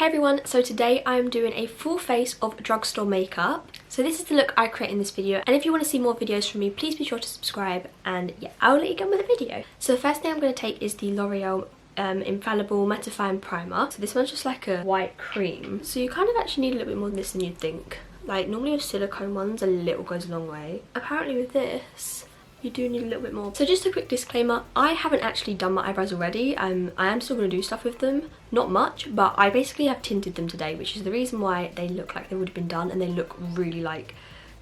Hey everyone, so today I'm doing a full face of Drugstore makeup. So this is the look I create in this video, and if you want to see more videos from me, please be sure to subscribe, and yeah, I'll let you get on with the video. So the first thing I'm going to take is the L'Oreal Infallible Mattifying Primer. So this one's just like a white cream. So you kind of actually need a little bit more than this than you'd think. Like normally with silicone ones, a little goes a long way. Apparently with this, you do need a little bit more. So just a quick disclaimer, I haven't actually done my eyebrows already. I am still going to do stuff with them. Not much, but I basically have tinted them today, which is the reason why they look like they would have been done and they look really like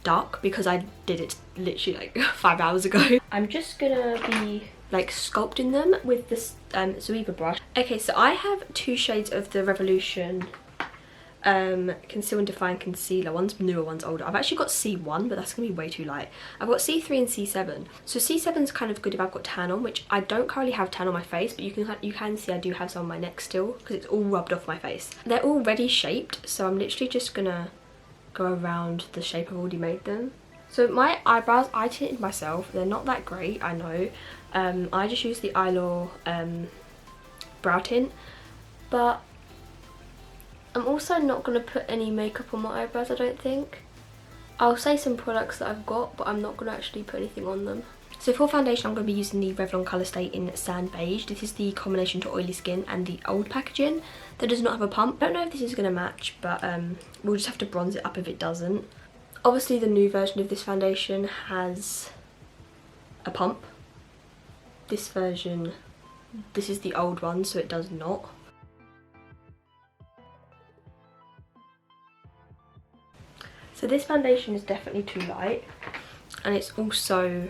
dark, because I did it literally like 5 hours ago. I'm just gonna be like sculpting them with this Zoeva brush. Okay, so I have two shades of the Revolution Conceal and Define Concealer. One's newer, one's older. I've actually got C1, but that's gonna be way too light. I've got C3 and C7. So C7's kind of good if I've got tan on, which I don't currently have tan on my face, but you can see I do have some on my neck still, because it's all rubbed off my face. They're already shaped, so I'm literally just gonna go around the shape I've already made them. So my eyebrows, I tinted myself. They're not that great, I know. I just use the Eyelaw brow tint, but I'm also not going to put any makeup on my eyebrows, I don't think. I'll say some products that I've got, but I'm not going to actually put anything on them. So for foundation, I'm going to be using the Revlon Colour Stay in Sand Beige. This is the combination to oily skin and the old packaging that does not have a pump. I don't know if this is going to match, but we'll just have to bronze it up if it doesn't. Obviously the new version of this foundation has a pump. This version, this is the old one, so it does not. So this foundation is definitely too light, and it's also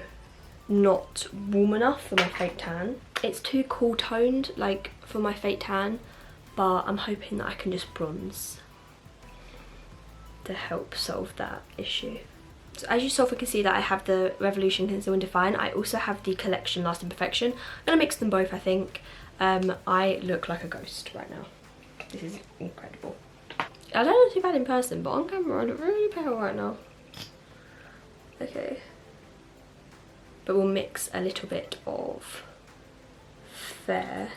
not warm enough for my fake tan. It's too cool toned like for my fake tan, but I'm hoping that I can just bronze to help solve that issue. So as you saw, we can see that I have the Revolution Conceal and Define. I also have the Collection Lasting Perfection. I'm gonna mix them both, I think. I look like a ghost right now. This is incredible. I don't look too bad in person, but on camera I look really pale right now. Okay. But we'll mix a little bit of fair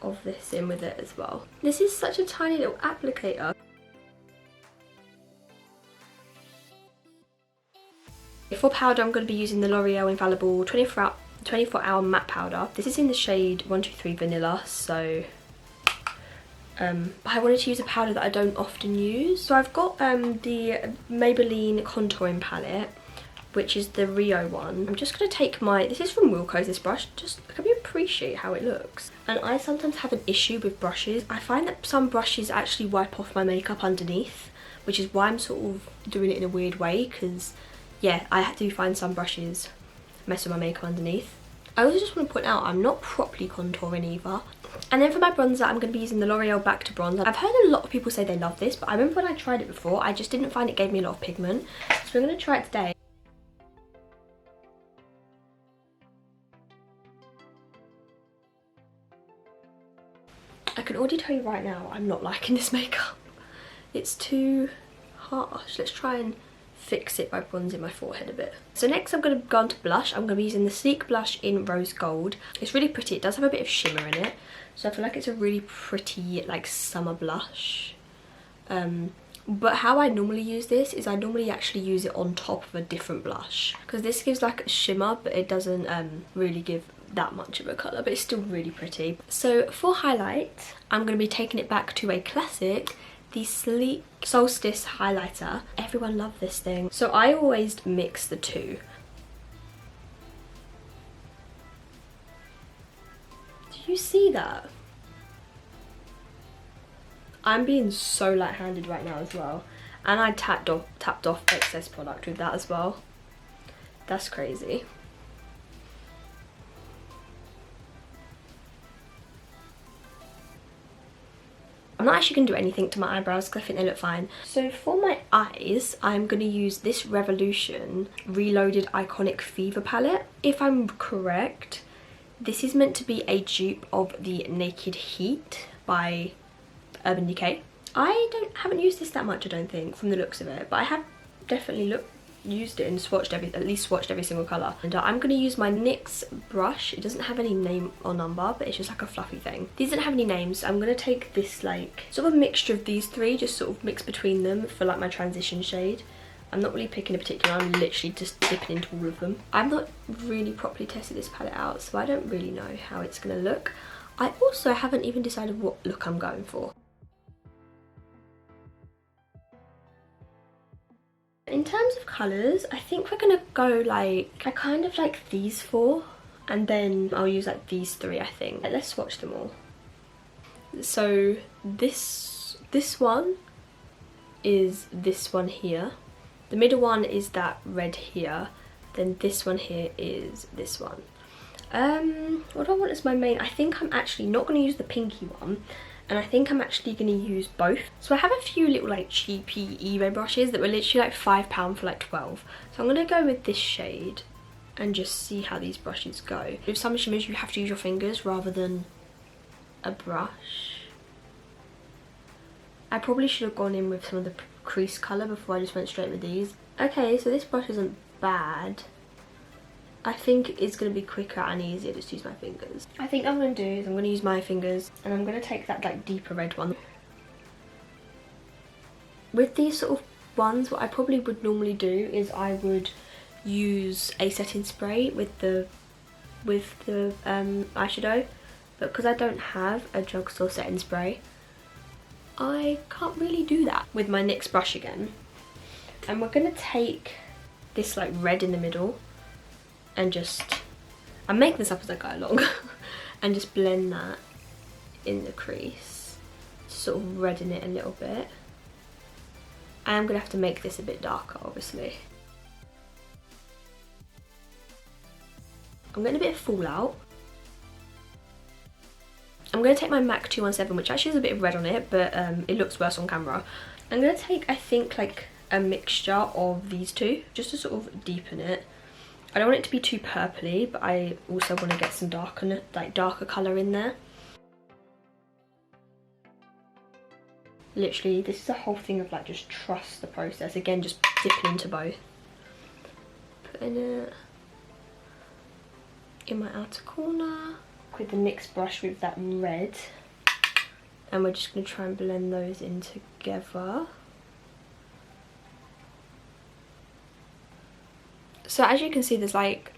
of this in with it as well. This is such a tiny little applicator. For powder, I'm going to be using the L'Oreal Infallible 24 hour matte powder. This is in the shade 123 Vanilla, so I wanted to use a powder that I don't often use. So I've got the Maybelline contouring palette, which is the Rio one. I'm just going to take this is from Wilko's, this brush. Just can you appreciate how it looks? And I sometimes have an issue with brushes. I find that some brushes actually wipe off my makeup underneath, which is why I'm sort of doing it in a weird way, because yeah, I do find some brushes mess with my makeup underneath. I also just want to point out I'm not properly contouring either. And then for my bronzer, I'm going to be using the L'Oreal Back to Bronze. I've heard a lot of people say they love this, but I remember when I tried it before, I just didn't find it gave me a lot of pigment. So we're going to try it today. I can already tell you right now, I'm not liking this makeup. It's too harsh. Let's try and fix it by bronzing my forehead a bit. So next I'm going to go on to blush. I'm going to be using the Sleek blush in Rose Gold. It's really pretty. It does have a bit of shimmer in it, so I feel like it's a really pretty like summer blush. But how I normally use this is I normally actually use it on top of a different blush, because this gives like a shimmer, but it doesn't really give that much of a colour, but it's still really pretty. So for highlight, I'm going to be taking it back to a classic, the sleek Solstice Highlighter. Everyone loves this thing. So I always mix the two. Do you see that? I'm being so light-handed right now as well. And I tapped off excess product with that as well. That's crazy. I'm not actually going to do anything to my eyebrows because I think they look fine. So for my eyes, I'm going to use this Revolution Reloaded Iconic Fever palette. If I'm correct, this is meant to be a dupe of the Naked Heat by Urban Decay. I haven't used this that much, I don't think, from the looks of it, but I have definitely used it and swatched at least swatched every single colour. And I'm going to use my NYX brush. It doesn't have any name or number, but it's just like a fluffy thing. These didn't have any names, so I'm going to take this like sort of a mixture of these three, just sort of mix between them for like my transition shade. I'm not really picking a particular, I'm literally just dipping into all of them. I've not really properly tested this palette out, so I don't really know how it's going to look. I also haven't even decided what look I'm going for. In terms of colours, I think we're going to go like, I kind of like these four, and then I'll use like these three, I think. Let's swatch them all. So this one is this one here. The middle one is that red here. Then this one here is this one. What do I want as my main? I think I'm actually not going to use the pinky one, and I think I'm actually going to use both. So I have a few little like cheapy eBay brushes that were literally like £5 for like 12. So I'm going to go with this shade and just see how these brushes go. With some shimmers you have to use your fingers rather than a brush. I probably should have gone in with some of the crease colour before I just went straight with these. Okay, so this brush isn't bad. I think it's going to be quicker and easier just to use my fingers. I think what I'm going to do is I'm going to use my fingers and I'm going to take that like deeper red one. With these sort of ones, what I probably would normally do is I would use a setting spray with the eyeshadow, but because I don't have a Drugstore setting spray, I can't really do that with my NYX brush again. And we're going to take this like red in the middle and just, I'm making this up as I go along, and just blend that in the crease to sort of redden it a little bit. I am going to have to make this a bit darker, obviously. I'm getting a bit of fallout. I'm going to take my MAC 217, which actually has a bit of red on it, but it looks worse on camera. I'm going to take, I think, like a mixture of these two, just to sort of deepen it. I don't want it to be too purpley, but I also want to get some darker colour in there. Literally, this is a whole thing of like just trust the process. Again, just dipping into both. Putting it in my outer corner with the NYX brush with that red, and we're just going to try and blend those in together. So as you can see, there's like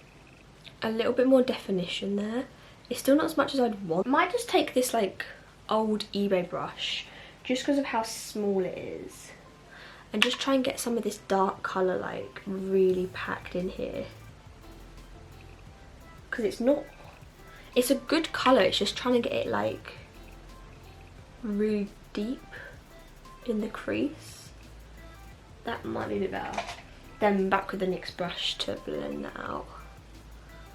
a little bit more definition there. It's still not as much as I'd want. I might just take this like old eBay brush just because of how small it is, and just try and get some of this dark colour like really packed in here, because it's a good colour, it's just trying to get it like really deep in the crease. That might be a bit better. Then back with the NYX brush to blend that out.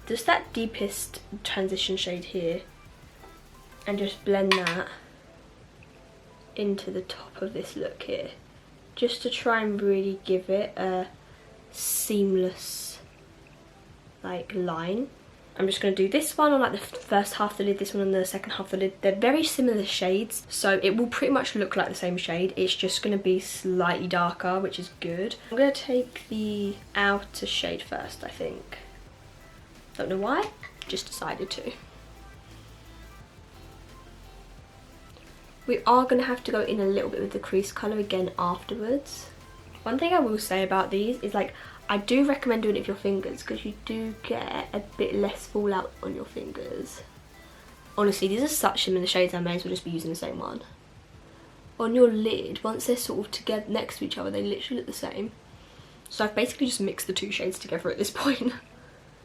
Just that deepest transition shade here, and just blend that into the top of this look here, just to try and really give it a seamless like line. I'm just going to do this one on like the first half of the lid, this one on the second half of the lid. They're very similar shades, so it will pretty much look like the same shade. It's just going to be slightly darker, which is good. I'm going to take the outer shade first, I think. Don't know why, just decided to. We are going to have to go in a little bit with the crease colour again afterwards. One thing I will say about these is like, I do recommend doing it with your fingers because you do get a bit less fallout on your fingers. Honestly, these are such similar shades, I may as well just be using the same one. On your lid, once they're sort of together next to each other, they literally look the same. So I've basically just mixed the two shades together at this point.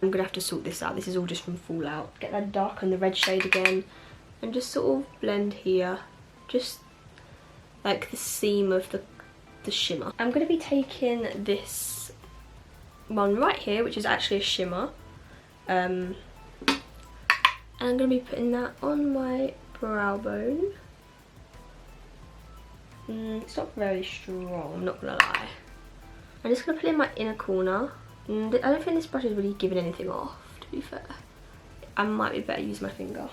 I'm going to have to sort this out. This is all just from fallout. Get that dark and the red shade again, and just sort of blend here. Just like the seam of the shimmer. I'm going to be taking this one right here, which is actually a shimmer, and I'm going to be putting that on my brow bone. It's not very strong, I'm not going to lie. I'm just going to put it in my inner corner. I don't think this brush is really giving anything off, to be fair. I might be better use my finger.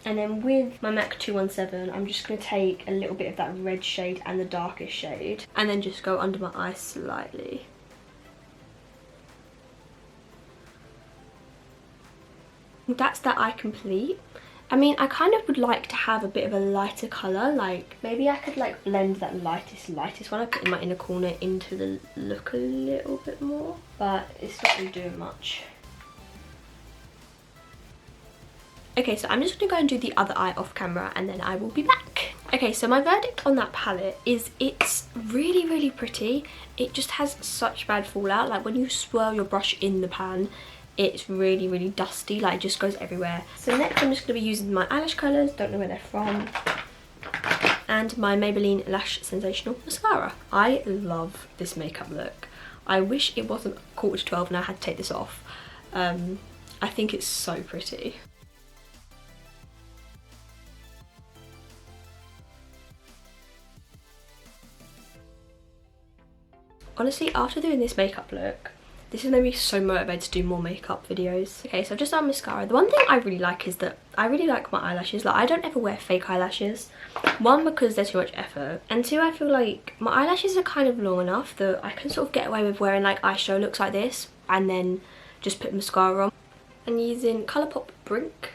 And then with my MAC 217, I'm just going to take a little bit of that red shade and the darkest shade, and then just go under my eye slightly. That's that eye complete. I mean, I kind of would like to have a bit of a lighter colour, like maybe I could like blend that lightest one I put in my inner corner into the look a little bit more, but it's not really doing much. Okay, so I'm just going to go and do the other eye off camera and then I will be back. Okay, so my verdict on that palette is it's really, really pretty. It just has such bad fallout, like when you swirl your brush in the pan, it's really, really dusty, like it just goes everywhere. So next I'm just going to be using my eyelash colours, don't know where they're from, and my Maybelline Lash Sensational Mascara. I love this makeup look. I wish it wasn't 11:45 and I had to take this off. I think it's so pretty. Honestly, after doing this makeup look, this has made me so motivated to do more makeup videos. Okay, so I've just done mascara. The one thing I really like is that I really like my eyelashes. Like, I don't ever wear fake eyelashes. One, because they're too much effort. And two, I feel like my eyelashes are kind of long enough that I can sort of get away with wearing like eyeshadow looks like this and then just put mascara on. And using Colourpop Brink.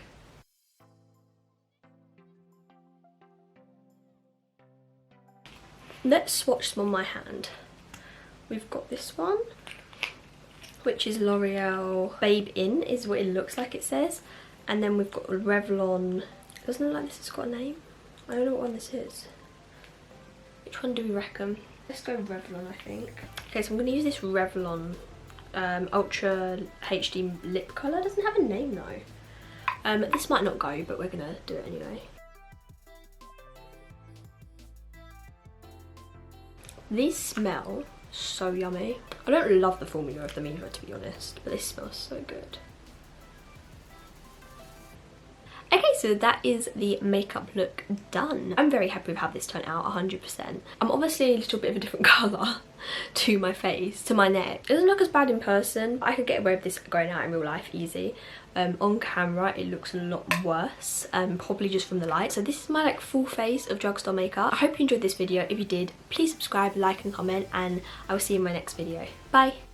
Let's swatch them on my hand. We've got this one, which is L'Oreal Babe In, is what it looks like it says. And then we've got Revlon. Doesn't look like this has got a name. I don't know what one this is. Which one do we reckon? Let's go Revlon, I think. Okay, so I'm going to use this Revlon Ultra HD lip colour. It doesn't have a name though. This might not go, but we're going to do it anyway. These smell so yummy. I don't love the formula of them either, to be honest, but this smells so good. Okay, so that is the makeup look done. I'm very happy with how this turned out, 100%. I'm obviously a little bit of a different colour to my face, to my neck. It doesn't look as bad in person. I could get away with this going out in real life easy. On camera it looks a lot worse, probably just from the light. So this is my like full face of Drugstore makeup. I hope you enjoyed this video. If you did, please subscribe, like and comment, and I will see you in my next video. Bye!